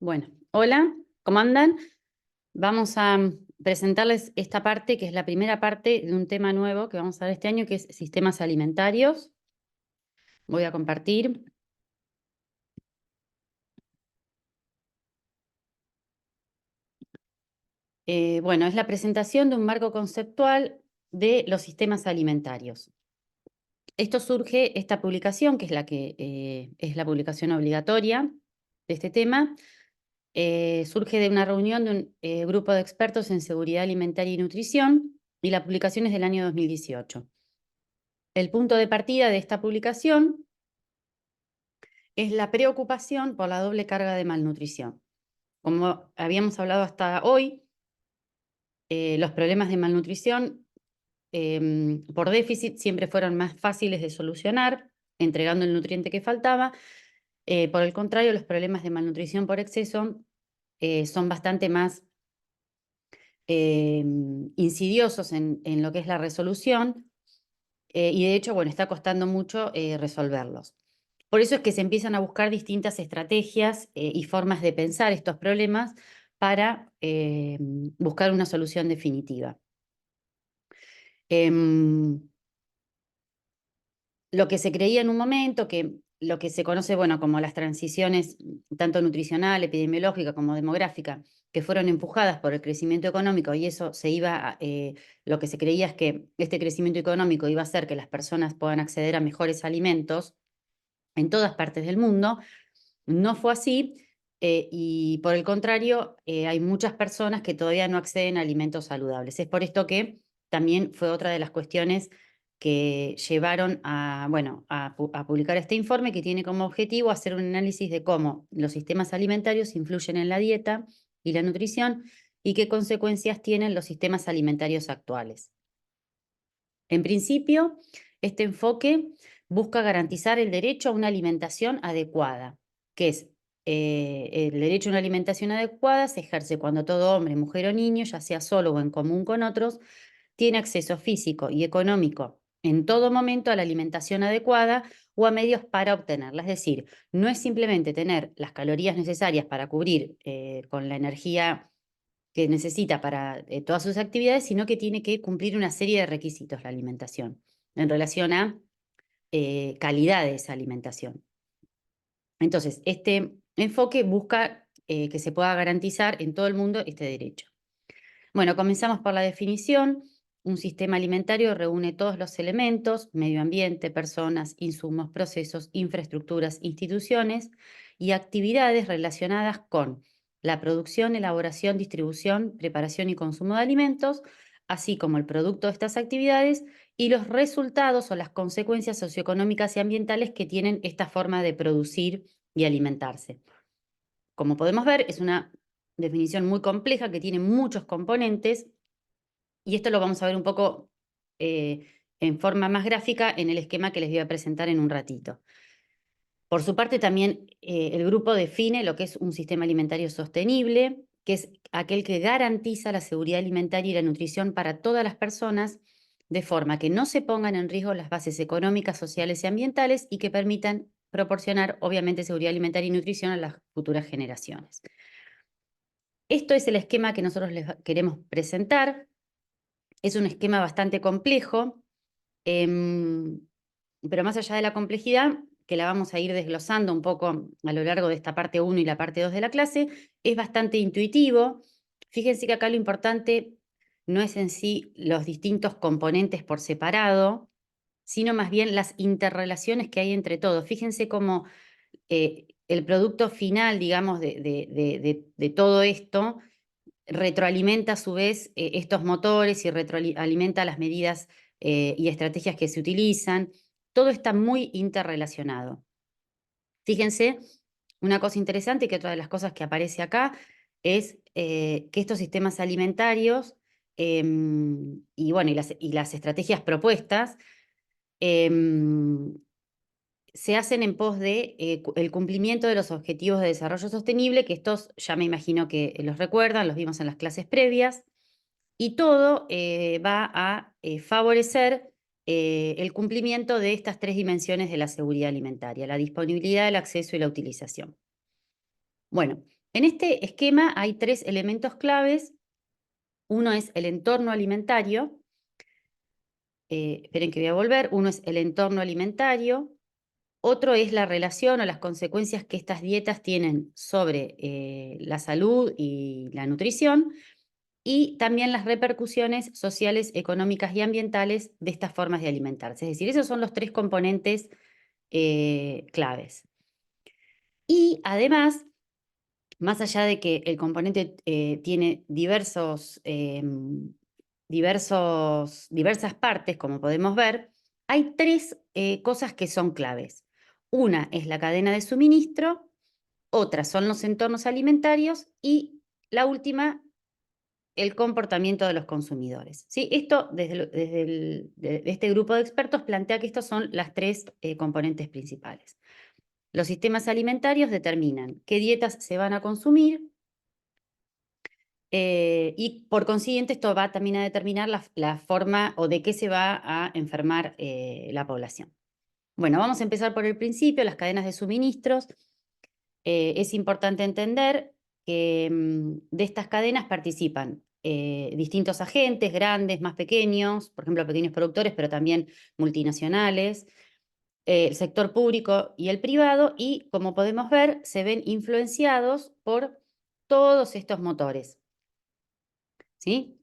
Bueno, hola, ¿cómo andan? Vamos a presentarles esta parte, que es la primera parte de un tema nuevo que vamos a ver este año, que es sistemas alimentarios. Voy a compartir. Bueno, es la presentación de un marco conceptual de los sistemas alimentarios. Esto surge, esta publicación, que es la que es la publicación obligatoria de este tema, surge de una reunión de un grupo de expertos en seguridad alimentaria y nutrición, y la publicación es del año 2018. El punto de partida de esta publicación es la preocupación por la doble carga de malnutrición. Como habíamos hablado hasta hoy, los problemas de malnutrición por déficit siempre fueron más fáciles de solucionar, entregando el nutriente que faltaba. Por el contrario, los problemas de malnutrición por exceso son bastante más insidiosos en lo que es la resolución, y de hecho, bueno, está costando mucho resolverlos. Por eso es que se empiezan a buscar distintas estrategias y formas de pensar estos problemas para buscar una solución definitiva. Lo que se creía en un momento, que lo que se conoce, bueno, como las transiciones tanto nutricional, epidemiológica como demográfica, que fueron empujadas por el crecimiento económico, y eso se iba lo que se creía es que este crecimiento económico iba a hacer que las personas puedan acceder a mejores alimentos en todas partes del mundo. No fue así, y por el contrario, hay muchas personas que todavía no acceden a alimentos saludables. Es por esto que también fue otra de las cuestiones que llevaron a, bueno, a publicar este informe, que tiene como objetivo hacer un análisis de cómo los sistemas alimentarios influyen en la dieta y la nutrición y qué consecuencias tienen los sistemas alimentarios actuales. En principio, este enfoque busca garantizar el derecho a una alimentación adecuada, que es el derecho a una alimentación adecuada se ejerce cuando todo hombre, mujer o niño, ya sea solo o en común con otros, tiene acceso físico y económico en todo momento a la alimentación adecuada o a medios para obtenerla. Es decir, no es simplemente tener las calorías necesarias para cubrir con la energía que necesita para todas sus actividades, sino que tiene que cumplir una serie de requisitos la alimentación en relación a calidad de esa alimentación. Entonces, este enfoque busca que se pueda garantizar en todo el mundo este derecho. Bueno, comenzamos por la definición. Un sistema alimentario reúne todos los elementos: medio ambiente, personas, insumos, procesos, infraestructuras, instituciones y actividades relacionadas con la producción, elaboración, distribución, preparación y consumo de alimentos, así como el producto de estas actividades y los resultados o las consecuencias socioeconómicas y ambientales que tienen esta forma de producir y alimentarse. Como podemos ver, es una definición muy compleja que tiene muchos componentes, y esto lo vamos a ver un poco en forma más gráfica en el esquema que les voy a presentar en un ratito. Por su parte, también el grupo define lo que es un sistema alimentario sostenible, que es aquel que garantiza la seguridad alimentaria y la nutrición para todas las personas, de forma que no se pongan en riesgo las bases económicas, sociales y ambientales, y que permitan proporcionar, obviamente, seguridad alimentaria y nutrición a las futuras generaciones. Esto es el esquema que nosotros les queremos presentar. Es un esquema bastante complejo, pero más allá de la complejidad, que la vamos a ir desglosando un poco a lo largo de esta parte 1 y la parte 2 de la clase, es bastante intuitivo. Fíjense que acá lo importante no es en sí los distintos componentes por separado, sino más bien las interrelaciones que hay entre todos. Fíjense cómo el producto final, digamos, de todo esto retroalimenta a su vez estos motores y retroalimenta las medidas y estrategias que se utilizan. Todo está muy interrelacionado. Fíjense, una cosa interesante, que otra de las cosas que aparece acá es que estos sistemas alimentarios y, bueno, y las estrategias propuestas se hacen en pos de el cumplimiento de los objetivos de desarrollo sostenible, que estos ya me imagino que los recuerdan, los vimos en las clases previas, y todo va a favorecer el cumplimiento de estas tres dimensiones de la seguridad alimentaria: la disponibilidad, el acceso y la utilización. Bueno, En este esquema hay 3 elementos claves. Uno es el entorno alimentario. Esperen que voy a volver. Uno es el entorno alimentario. Otro es la relación o las consecuencias que estas dietas tienen sobre la salud y la nutrición, y también las repercusiones sociales, económicas y ambientales de estas formas de alimentarse. Es decir, esos son los 3 componentes claves. Y además, más allá de que el componente tiene diversas partes, como podemos ver, hay 3 cosas que son claves. Una es la cadena de suministro, otra son los entornos alimentarios y la última, el comportamiento de los consumidores. ¿Sí? Esto, de este grupo de expertos, plantea que estos son las 3 componentes principales. Los sistemas alimentarios determinan qué dietas se van a consumir, y por consiguiente esto va también a determinar la forma o de qué se va a enfermar la población. Bueno, vamos a empezar por el principio, las cadenas de suministros. Es importante entender que de estas cadenas participan distintos agentes, grandes, más pequeños, por ejemplo, pequeños productores, pero también multinacionales, el sector público y el privado, y como podemos ver, se ven influenciados por todos estos motores, ¿sí?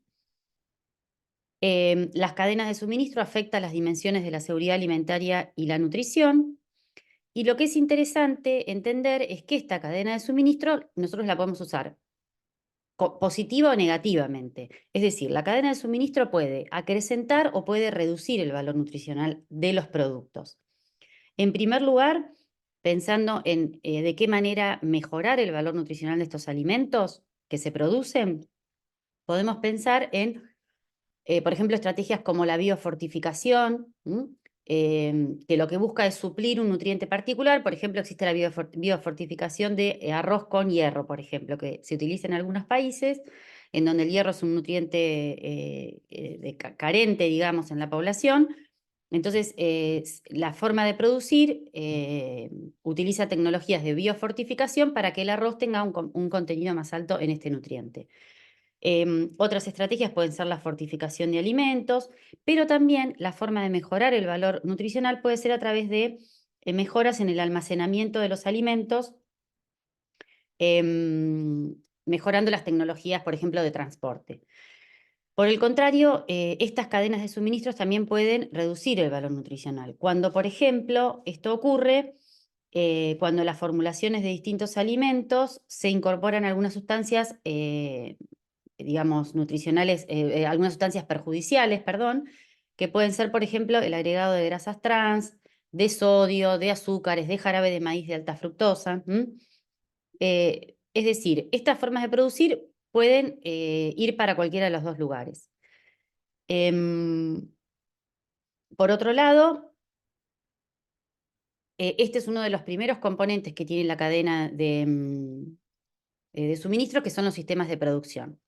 Las cadenas de suministro afectan las dimensiones de la seguridad alimentaria y la nutrición. Y lo que es interesante entender es que esta cadena de suministro nosotros la podemos usar positiva o negativamente. Es decir, la cadena de suministro puede acrecentar o puede reducir el valor nutricional de los productos. En primer lugar, pensando en de qué manera mejorar el valor nutricional de estos alimentos que se producen, podemos pensar en por ejemplo, estrategias como la biofortificación, que lo que busca es suplir un nutriente particular. Por ejemplo, existe la biofortificación de arroz con hierro, por ejemplo, que se utiliza en algunos países, en donde el hierro es un nutriente carente, digamos, en la población. Entonces, la forma de producir utiliza tecnologías de biofortificación para que el arroz tenga un contenido más alto en este nutriente. Otras estrategias pueden ser la fortificación de alimentos, pero también la forma de mejorar el valor nutricional puede ser a través de mejoras en el almacenamiento de los alimentos, mejorando las tecnologías, por ejemplo, de transporte. Por el contrario, estas cadenas de suministros también pueden reducir el valor nutricional. Cuando, por ejemplo, esto ocurre cuando las formulaciones de distintos alimentos se incorporan algunas sustancias digamos, nutricionales, algunas sustancias perjudiciales, perdón, que pueden ser, por ejemplo, el agregado de grasas trans, de sodio, de azúcares, de jarabe de maíz de alta fructosa. Es decir, estas formas de producir pueden ir para cualquiera de los 2 lugares. Por otro lado, este es uno de los primeros componentes que tiene la cadena de suministro, que son los sistemas de producción.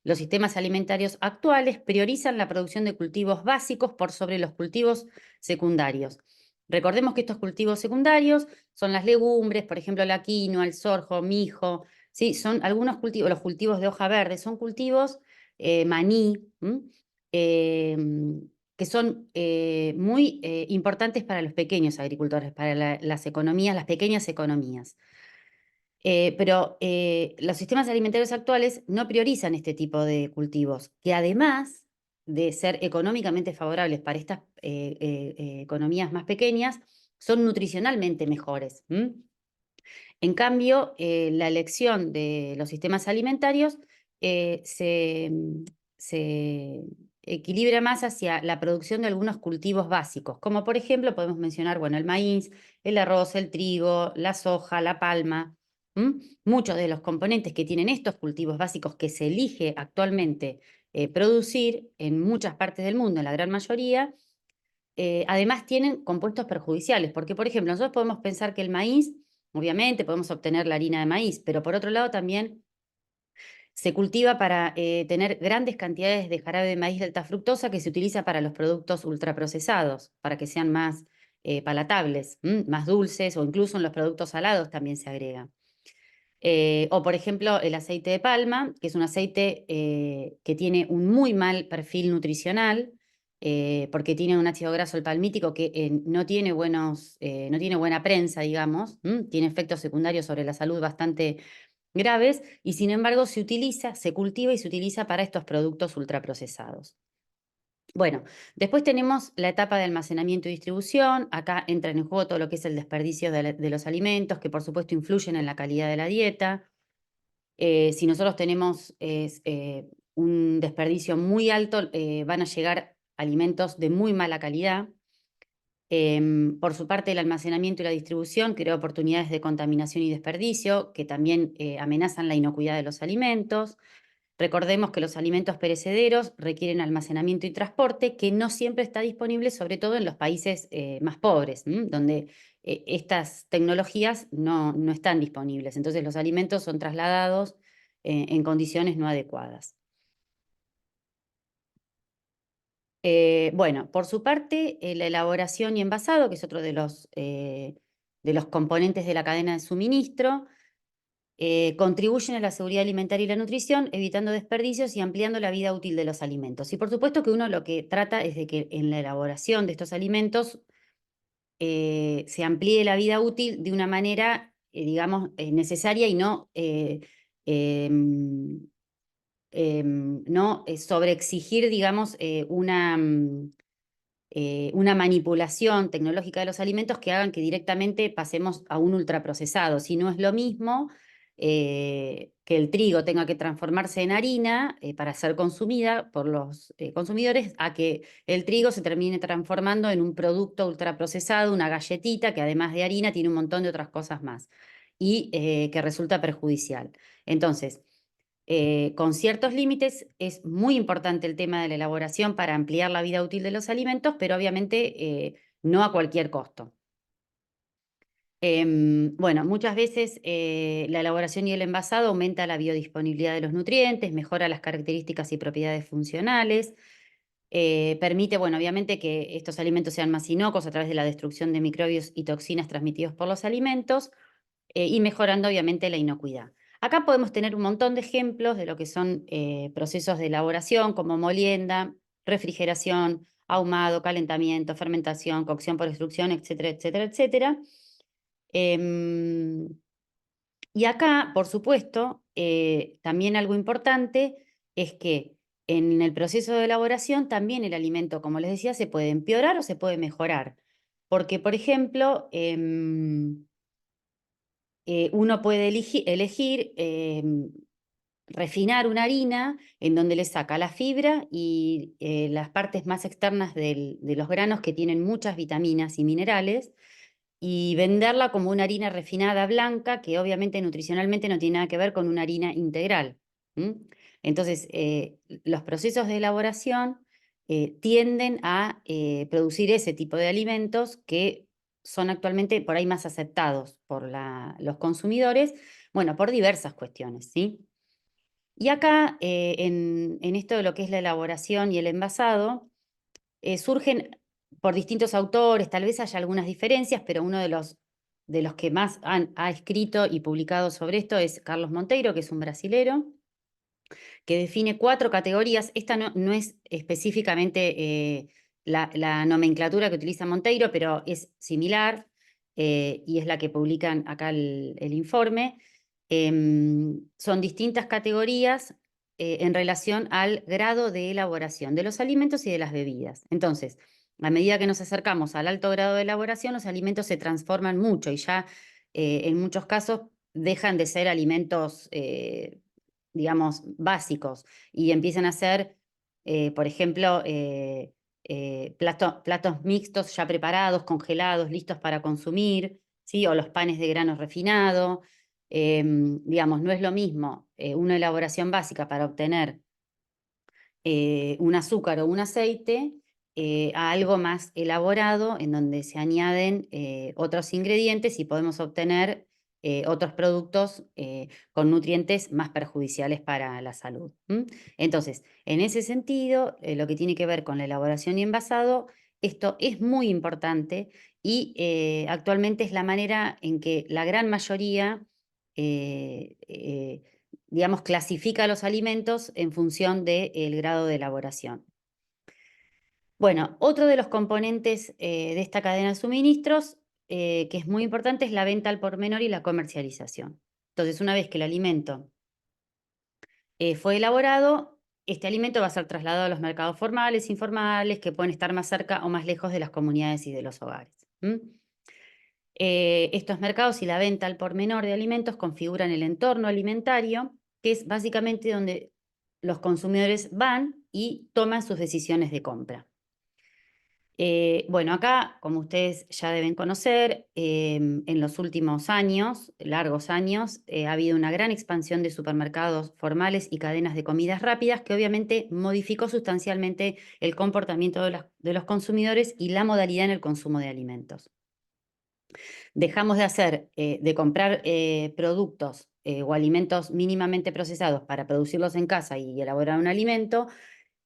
Los sistemas alimentarios actuales priorizan la producción de cultivos básicos por sobre los cultivos secundarios. Recordemos que estos cultivos secundarios son las legumbres, por ejemplo, la quinoa, el sorgo, mijo, ¿sí? Son algunos cultivos, los cultivos de hoja verde, son cultivos maní, eh, que son muy importantes para los pequeños agricultores, para las economías, las pequeñas economías. Pero los sistemas alimentarios actuales no priorizan este tipo de cultivos, que además de ser económicamente favorables para estas economías más pequeñas, son nutricionalmente mejores. En cambio, la elección de los sistemas alimentarios se equilibra más hacia la producción de algunos cultivos básicos, como por ejemplo podemos mencionar, bueno, el maíz, el arroz, el trigo, la soja, la palma. Muchos de los componentes que tienen estos cultivos básicos que se elige actualmente producir en muchas partes del mundo, en la gran mayoría, además tienen compuestos perjudiciales, porque por ejemplo, nosotros podemos pensar que el maíz, obviamente podemos obtener la harina de maíz, pero por otro lado también se cultiva para tener grandes cantidades de jarabe de maíz de alta fructosa que se utiliza para los productos ultraprocesados, para que sean más palatables, más dulces, o incluso en los productos salados también se agrega. O, por ejemplo, el aceite de palma, que es un aceite que tiene un muy mal perfil nutricional, porque tiene un ácido graso el palmítico que no tiene no tiene buena prensa, digamos, tiene efectos secundarios sobre la salud bastante graves, y sin embargo se utiliza, se cultiva y se utiliza para estos productos ultraprocesados. Bueno, después tenemos la etapa de almacenamiento y distribución. Acá entra en juego todo lo que es el desperdicio de los alimentos, que por supuesto influyen en la calidad de la dieta. Si nosotros tenemos un desperdicio muy alto, van a llegar alimentos de muy mala calidad. Por su parte, el almacenamiento y la distribución crea oportunidades de contaminación y desperdicio que también amenazan la inocuidad de los alimentos. Recordemos que los alimentos perecederos requieren almacenamiento y transporte, que no siempre está disponible, sobre todo en los países más pobres, donde estas tecnologías no están disponibles. Entonces los alimentos son trasladados en condiciones no adecuadas. Bueno, por su parte, la elaboración y envasado, que es otro de los componentes de la cadena de suministro, contribuyen a la seguridad alimentaria y la nutrición, evitando desperdicios y ampliando la vida útil de los alimentos. Y por supuesto que uno lo que trata es de que en la elaboración de estos alimentos se amplíe la vida útil de una manera, digamos, necesaria y no sobreexigir, digamos, una manipulación tecnológica de los alimentos que hagan que directamente pasemos a un ultraprocesado. Si no es lo mismo que el trigo tenga que transformarse en harina para ser consumida por los consumidores, a que el trigo se termine transformando en un producto ultraprocesado, una galletita que además de harina tiene un montón de otras cosas más y que resulta perjudicial. Entonces, con ciertos límites, es muy importante el tema de la elaboración para ampliar la vida útil de los alimentos, pero obviamente no a cualquier costo. Bueno, muchas veces la elaboración y el envasado aumenta la biodisponibilidad de los nutrientes, mejora las características y propiedades funcionales, permite, bueno, obviamente que estos alimentos sean más inocuos a través de la destrucción de microbios y toxinas transmitidos por los alimentos, y mejorando obviamente la inocuidad. Acá podemos tener un montón de ejemplos de lo que son procesos de elaboración como molienda, refrigeración, ahumado, calentamiento, fermentación, cocción por extrusión, etcétera, etcétera, etcétera. Em, y acá, por supuesto, también algo importante es que en el proceso de elaboración también el alimento, como les decía, se puede empeorar o se puede mejorar. Porque, por ejemplo, uno puede elegir refinar una harina en donde le saca la fibra y las partes más externas de los granos que tienen muchas vitaminas y minerales y venderla como una harina refinada blanca que obviamente nutricionalmente no tiene nada que ver con una harina integral. Entonces, los procesos de elaboración tienden a producir ese tipo de alimentos que son actualmente por ahí más aceptados por los consumidores, bueno, por diversas cuestiones, ¿sí? Y acá, en esto de lo que es la elaboración y el envasado, surgen por distintos autores, tal vez haya algunas diferencias, pero uno de los que más ha escrito y publicado sobre esto es Carlos Monteiro, que es un brasilero, que define 4 categorías. Esta no es específicamente la nomenclatura que utiliza Monteiro, pero es similar y es la que publican acá el informe. Son distintas categorías en relación al grado de elaboración de los alimentos y de las bebidas. Entonces, a medida que nos acercamos al alto grado de elaboración, los alimentos se transforman mucho y ya en muchos casos dejan de ser alimentos digamos, básicos y empiezan a ser, por ejemplo, platos mixtos ya preparados, congelados, listos para consumir, ¿sí? O los panes de grano refinado. Digamos, no es lo mismo una elaboración básica para obtener un azúcar o un aceite a algo más elaborado en donde se añaden otros ingredientes y podemos obtener otros productos con nutrientes más perjudiciales para la salud. Entonces, en ese sentido, lo que tiene que ver con la elaboración y envasado, esto es muy importante y actualmente es la manera en que la gran mayoría digamos, clasifica los alimentos en función del grado de elaboración. Bueno, otro de los componentes de esta cadena de suministros, que es muy importante, es la venta al por menor y la comercialización. Entonces, una vez que el alimento fue elaborado, este alimento va a ser trasladado a los mercados formales, informales, que pueden estar más cerca o más lejos de las comunidades y de los hogares. Estos mercados y la venta al por menor de alimentos configuran el entorno alimentario, que es básicamente donde los consumidores van y toman sus decisiones de compra. Bueno, acá, como ustedes ya deben conocer, en los últimos años, largos años, ha habido una gran expansión de supermercados formales y cadenas de comidas rápidas que obviamente modificó sustancialmente el comportamiento de los consumidores y la modalidad en el consumo de alimentos. Dejamos de comprar productos o alimentos mínimamente procesados para producirlos en casa y elaborar un alimento,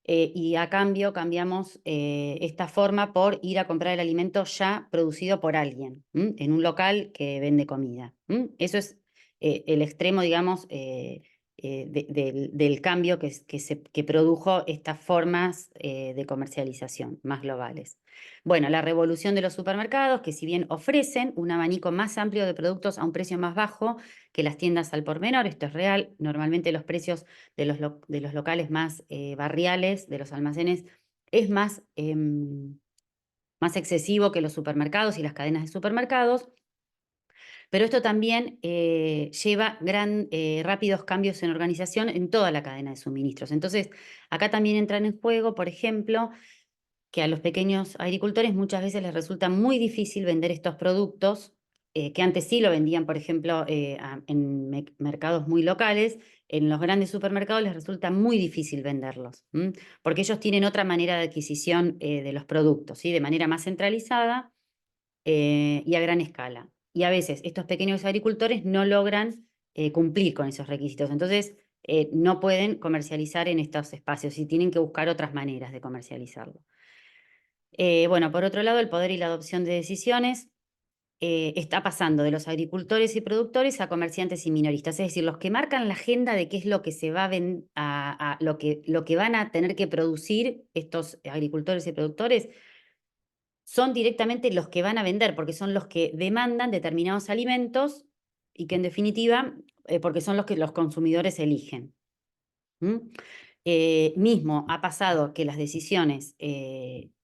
y a cambio cambiamos esta forma por ir a comprar el alimento ya producido por alguien, en un local que vende comida. Eso es el extremo, digamos, del cambio que produjo estas formas de comercialización más globales. Bueno, la revolución de los supermercados, que si bien ofrecen un abanico más amplio de productos a un precio más bajo que las tiendas al por menor, esto es real, normalmente los precios de los locales más barriales, de los almacenes, es más excesivo que los supermercados y las cadenas de supermercados, pero esto también lleva rápidos cambios en organización en toda la cadena de suministros. Entonces, acá también entran en juego, por ejemplo, que a los pequeños agricultores muchas veces les resulta muy difícil vender estos productos, que antes sí lo vendían, por ejemplo, en mercados muy locales. En los grandes supermercados les resulta muy difícil venderlos, porque ellos tienen otra manera de adquisición de los productos, ¿sí? De manera más centralizada y a gran escala. Y a veces estos pequeños agricultores no logran cumplir con esos requisitos. Entonces, no pueden comercializar en estos espacios y tienen que buscar otras maneras de comercializarlo. Bueno, por otro lado, el poder y la adopción de decisiones está pasando de los agricultores y productores a comerciantes y minoristas, es decir, los que marcan la agenda de qué es lo que se va lo que van a tener que producir estos agricultores y productores son directamente los que van a vender, porque son los que demandan determinados alimentos y que en definitiva, porque son los que los consumidores eligen. Mismo ha pasado que las decisiones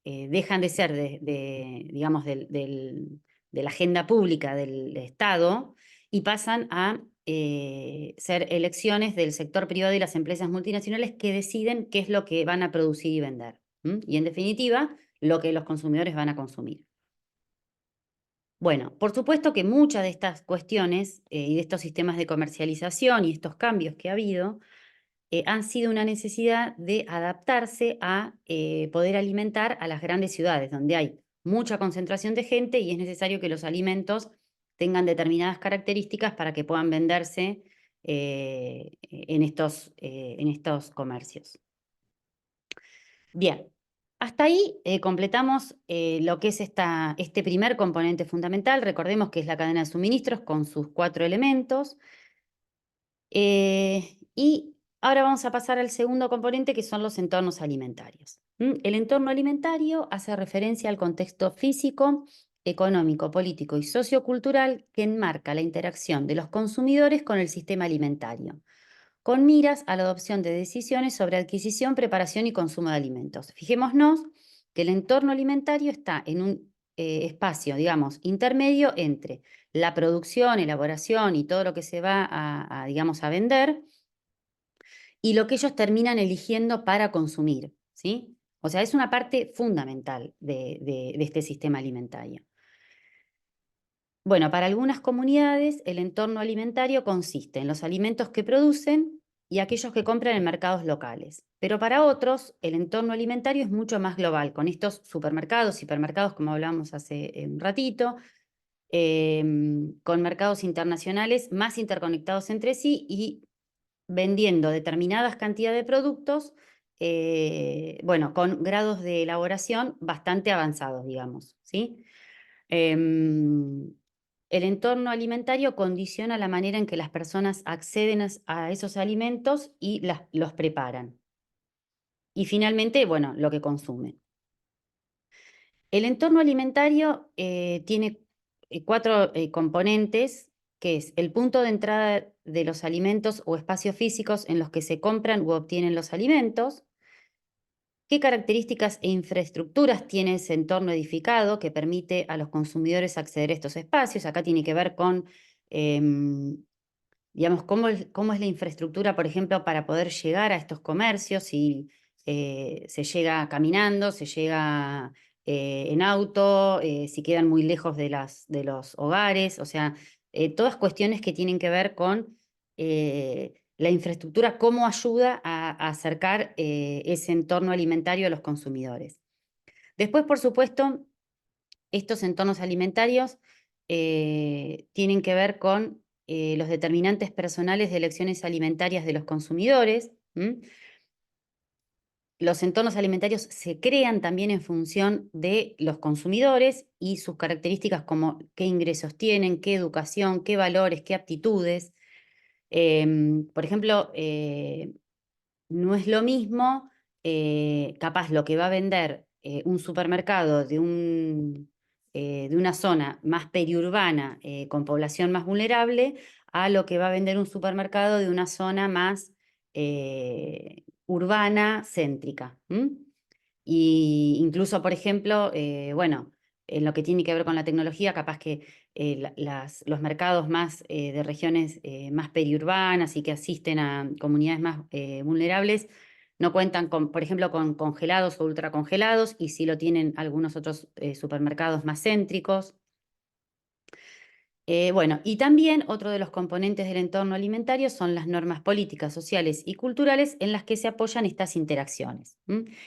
dejan de ser digamos, de la agenda pública del Estado y pasan a ser elecciones del sector privado y las empresas multinacionales que deciden qué es lo que van a producir y vender. Y en definitiva, lo que los consumidores van a consumir. Bueno, por supuesto que muchas de estas cuestiones y de estos sistemas de comercialización y estos cambios que ha habido han sido una necesidad de adaptarse a poder alimentar a las grandes ciudades, donde hay mucha concentración de gente y es necesario que los alimentos tengan determinadas características para que puedan venderse en estos comercios. Bien, hasta ahí completamos lo que es este primer componente fundamental. Recordemos que es la cadena de suministros con sus 4 elementos. Y ahora vamos a pasar al segundo componente, que son los entornos alimentarios. El entorno alimentario hace referencia al contexto físico, económico, político y sociocultural que enmarca la interacción de los consumidores con el sistema alimentario, con miras a la adopción de decisiones sobre adquisición, preparación y consumo de alimentos. Fijémonos que el entorno alimentario está en un espacio, digamos, intermedio entre la producción, elaboración y todo lo que se va digamos, a vender y lo que ellos terminan eligiendo para consumir, ¿sí? O sea, es una parte fundamental de este sistema alimentario. Bueno, para algunas comunidades el entorno alimentario consiste en los alimentos que producen y aquellos que compran en mercados locales. Pero para otros el entorno alimentario es mucho más global, con estos supermercados, hipermercados, como hablábamos hace un ratito, con mercados internacionales más interconectados entre sí y vendiendo determinadas cantidades de productos, bueno, con grados de elaboración bastante avanzados, digamos, ¿sí? el entorno alimentario condiciona la manera en que las personas acceden a esos alimentos y los preparan. Y finalmente, bueno, lo que consumen. El entorno alimentario tiene cuatro componentes, que es el punto de entrada de los alimentos o espacios físicos en los que se compran u obtienen los alimentos, qué características e infraestructuras tiene ese entorno edificado que permite a los consumidores acceder a estos espacios. Acá tiene que ver con, digamos, cómo es la infraestructura, por ejemplo, para poder llegar a estos comercios, si se llega caminando, se llega en auto, si quedan muy lejos de los hogares, o sea, todas cuestiones que tienen que ver con la infraestructura, cómo ayuda a acercar ese entorno alimentario a los consumidores. Después, por supuesto, estos entornos alimentarios tienen que ver con los determinantes personales de elecciones alimentarias de los consumidores. Los entornos alimentarios se crean también en función de los consumidores y sus características como qué ingresos tienen, qué educación, qué valores, qué aptitudes. Por ejemplo, no es lo mismo, capaz lo que va a vender un supermercado de una zona más periurbana, con población más vulnerable, a lo que va a vender un supermercado de una zona más urbana, céntrica. Y incluso, por ejemplo, bueno, en lo que tiene que ver con la tecnología, capaz que los mercados más de regiones más periurbanas y que asisten a comunidades más vulnerables no cuentan con, por ejemplo, con congelados o ultracongelados, y sí lo tienen algunos otros supermercados más céntricos. Bueno, y también otro de los componentes del entorno alimentario son las normas políticas, sociales y culturales en las que se apoyan estas interacciones.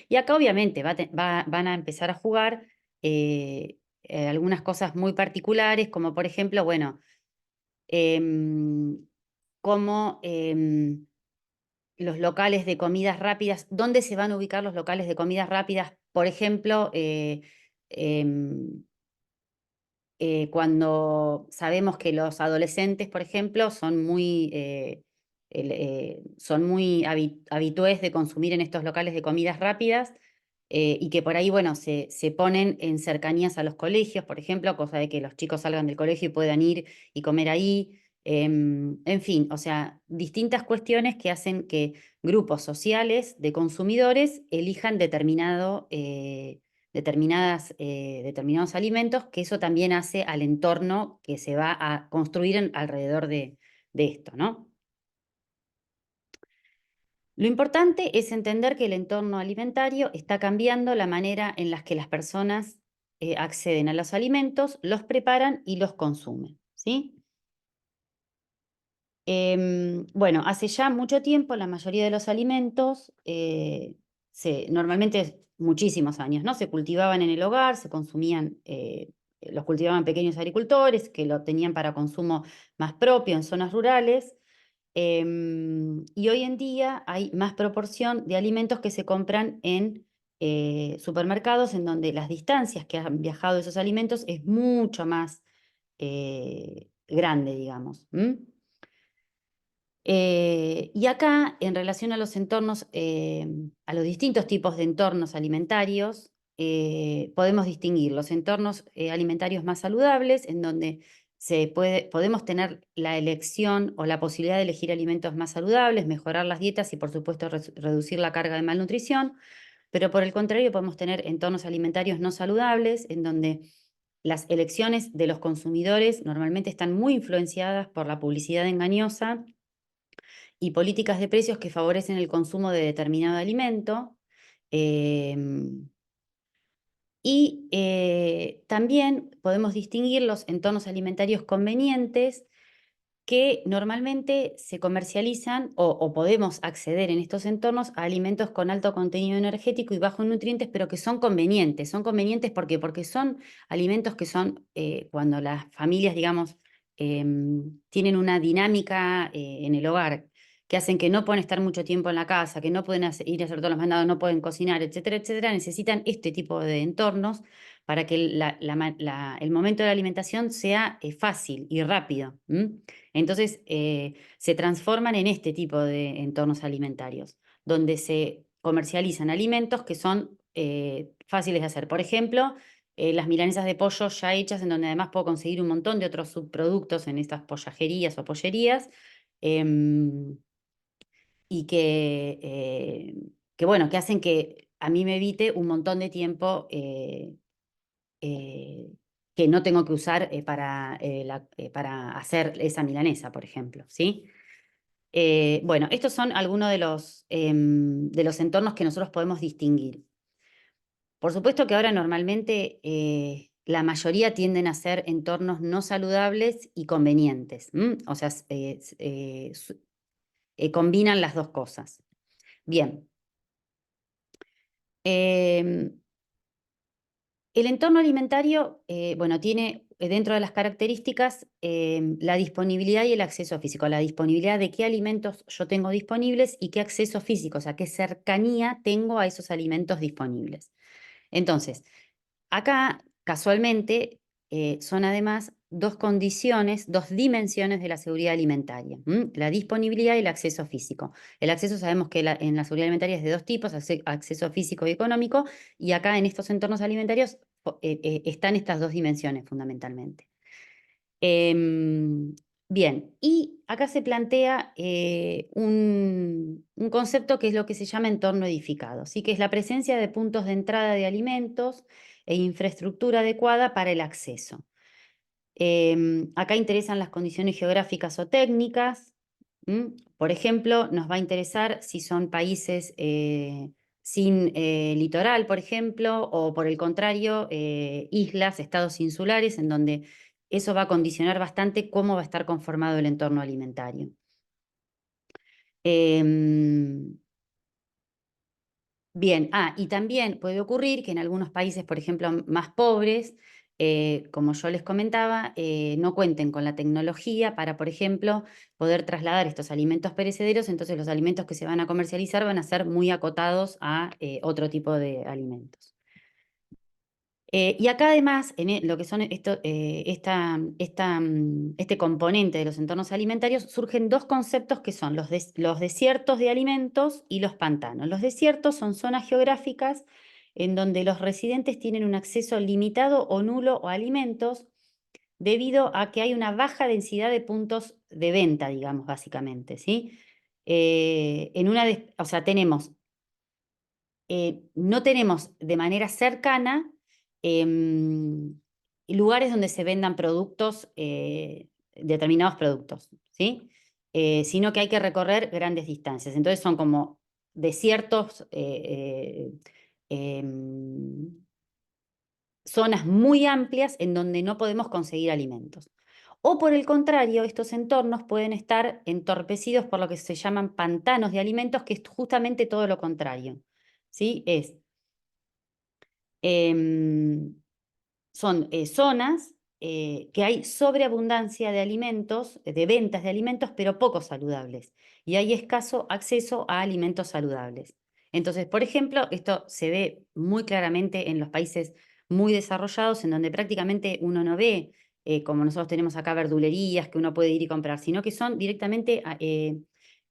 Y acá obviamente van a empezar a jugar algunas cosas muy particulares, como por ejemplo, bueno, como los locales de comidas rápidas, ¿dónde se van a ubicar los locales de comidas rápidas? Por ejemplo, em, cuando sabemos que los adolescentes, por ejemplo, son muy habitués de consumir en estos locales de comidas rápidas, y que por ahí, bueno, se ponen en cercanías a los colegios, por ejemplo, cosa de que los chicos salgan del colegio y puedan ir y comer ahí. En fin, o sea, distintas cuestiones que hacen que grupos sociales de consumidores elijan determinados alimentos, que eso también hace al entorno que se va a construir alrededor de esto, ¿no? Lo importante es entender que el entorno alimentario está cambiando la manera en la que las personas acceden a los alimentos, los preparan y los consumen, ¿sí? Bueno, hace ya mucho tiempo la mayoría de los alimentos, normalmente muchísimos años, ¿no? Se cultivaban en el hogar, se consumían, los cultivaban pequeños agricultores que lo tenían para consumo más propio en zonas rurales. Y hoy en día hay más proporción de alimentos que se compran en supermercados, en donde las distancias que han viajado esos alimentos es mucho más grande, digamos. Y acá, en relación a los entornos, a los distintos tipos de entornos alimentarios, podemos distinguir los entornos alimentarios más saludables, en donde podemos tener la elección o la posibilidad de elegir alimentos más saludables, mejorar las dietas y, por supuesto, reducir la carga de malnutrición. Pero por el contrario, podemos tener entornos alimentarios no saludables, en donde las elecciones de los consumidores normalmente están muy influenciadas por la publicidad engañosa y políticas de precios que favorecen el consumo de determinado alimento. También podemos distinguir los entornos alimentarios convenientes, que normalmente se comercializan o podemos acceder en estos entornos a alimentos con alto contenido energético y bajo en nutrientes, pero que son convenientes. Son convenientes porque son alimentos que son, cuando las familias, digamos, tienen una dinámica en el hogar que hacen que no pueden estar mucho tiempo en la casa, que no pueden ir a hacer todos los mandados, no pueden cocinar, etcétera, etcétera, necesitan este tipo de entornos para que el momento de la alimentación sea fácil y rápido. Entonces, se transforman en este tipo de entornos alimentarios, donde se comercializan alimentos que son fáciles de hacer. Por ejemplo, las milanesas de pollo ya hechas, en donde además puedo conseguir un montón de otros subproductos en estas pollajerías o pollerías, em, y que, bueno, que hacen que a mí me evite un montón de tiempo eh, que no tengo que usar para hacer esa milanesa, por ejemplo, ¿sí? Bueno, estos son algunos de los entornos que nosotros podemos distinguir. Por supuesto que ahora normalmente la mayoría tienden a ser entornos no saludables y convenientes. O sea, combinan las dos cosas. Bien. Em, el entorno alimentario, bueno, tiene dentro de las características la disponibilidad y el acceso físico. La disponibilidad de qué alimentos yo tengo disponibles y qué acceso físico, o sea, qué cercanía tengo a esos alimentos disponibles. Entonces, acá, casualmente, son además dos condiciones, dos dimensiones de la seguridad alimentaria, la disponibilidad y el acceso físico. El acceso sabemos que en la seguridad alimentaria es de dos tipos, acceso físico y económico, y acá en estos entornos alimentarios están estas dos dimensiones fundamentalmente. Bien, y acá se plantea un concepto que es lo que se llama entorno edificado, ¿sí? Que es la presencia de puntos de entrada de alimentos e infraestructura adecuada para el acceso. Acá interesan las condiciones geográficas o técnicas. Por ejemplo, nos va a interesar si son países sin litoral, por ejemplo, o por el contrario, islas, estados insulares, en donde eso va a condicionar bastante cómo va a estar conformado el entorno alimentario. Em, Bien, y también puede ocurrir que en algunos países, por ejemplo, más pobres, como yo les comentaba, no cuenten con la tecnología para, por ejemplo, poder trasladar estos alimentos perecederos, entonces los alimentos que se van a comercializar van a ser muy acotados a otro tipo de alimentos. Y acá además, lo que son este componente de los entornos alimentarios, surgen dos conceptos que son los desiertos de alimentos y los pantanos. Los desiertos son zonas geográficas en donde los residentes tienen un acceso limitado o nulo a alimentos debido a que hay una baja densidad de puntos de venta, digamos, básicamente, ¿sí? O sea, no tenemos de manera cercana lugares donde se vendan productos, determinados productos, ¿sí? Sino que hay que recorrer grandes distancias. Entonces son como desiertos, zonas muy amplias en donde no podemos conseguir alimentos. O por el contrario, estos entornos pueden estar entorpecidos por lo que se llaman pantanos de alimentos, que es justamente todo lo contrario. ¿Sí? Em, Son zonas que hay sobreabundancia de alimentos, de ventas de alimentos, pero poco saludables. Y hay escaso acceso a alimentos saludables. Entonces, por ejemplo, esto se ve muy claramente en los países muy desarrollados, en donde prácticamente uno no ve, como nosotros tenemos acá, verdulerías que uno puede ir y comprar, sino que son directamente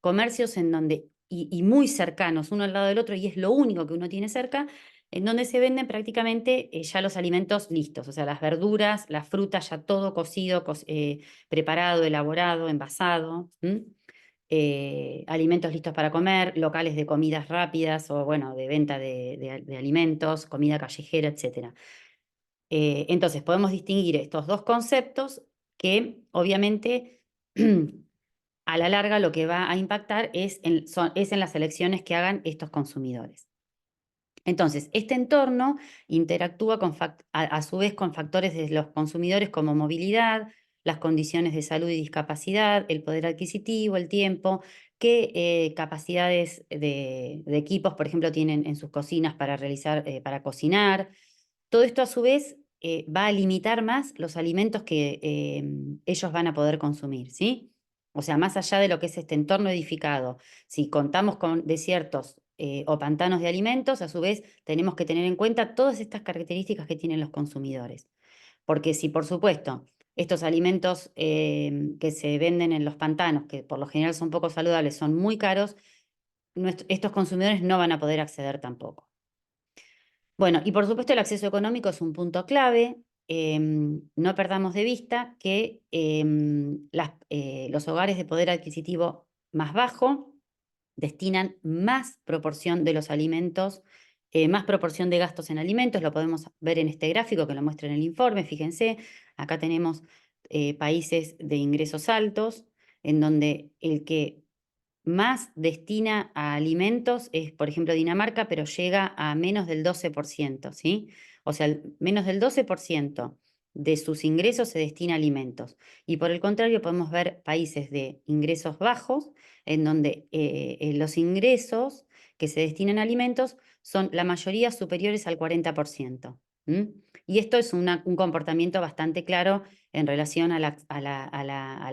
comercios en donde, y muy cercanos uno al lado del otro, y es lo único que uno tiene cerca, en donde se venden prácticamente ya los alimentos listos, o sea, las verduras, las frutas, ya todo cocido, preparado, elaborado, envasado, alimentos listos para comer, locales de comidas rápidas o, bueno, de venta de alimentos, comida callejera, etc. Entonces, podemos distinguir estos dos conceptos que, obviamente, a la larga lo que va a impactar es en las elecciones que hagan estos consumidores. Entonces, este entorno interactúa a su vez con factores de los consumidores como movilidad, las condiciones de salud y discapacidad, el poder adquisitivo, el tiempo, qué capacidades de equipos, por ejemplo, tienen en sus cocinas para cocinar. Todo esto a su vez va a limitar más los alimentos que ellos van a poder consumir, ¿sí? O sea, más allá de lo que es este entorno edificado, si contamos con desiertos o pantanos de alimentos, a su vez tenemos que tener en cuenta todas estas características que tienen los consumidores. Porque si, por supuesto, estos alimentos que se venden en los pantanos, que por lo general son poco saludables, son muy caros, estos consumidores no van a poder acceder tampoco. Bueno, y por supuesto el acceso económico es un punto clave. No perdamos de vista que los hogares de poder adquisitivo más bajo destinan más proporción de los alimentos, más proporción de gastos en alimentos. Lo podemos ver en este gráfico que lo muestra en el informe. Fíjense, acá tenemos países de ingresos altos, en donde el que más destina a alimentos es, por ejemplo, Dinamarca, pero llega a menos del 12%, ¿sí? O sea, menos del 12% de sus ingresos se destina a alimentos. Y por el contrario, podemos ver países de ingresos bajos, en donde los ingresos que se destinan a alimentos son la mayoría superiores al 40%. Y esto es un comportamiento bastante claro en relación al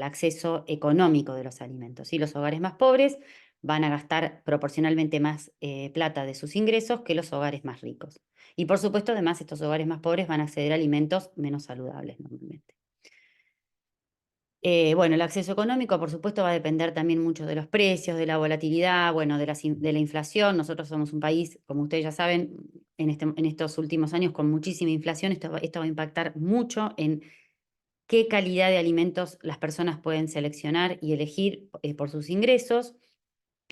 acceso económico de los alimentos. ¿Sí? Los hogares más pobres van a gastar proporcionalmente más plata de sus ingresos que los hogares más ricos. Y por supuesto, además, estos hogares más pobres van a acceder a alimentos menos saludables normalmente. Bueno, el acceso económico, por supuesto, va a depender también mucho de los precios, de la volatilidad, bueno, de la inflación. Nosotros somos un país, como ustedes ya saben, en estos últimos años con muchísima inflación. Esto va a impactar mucho en qué calidad de alimentos las personas pueden seleccionar y elegir por sus ingresos,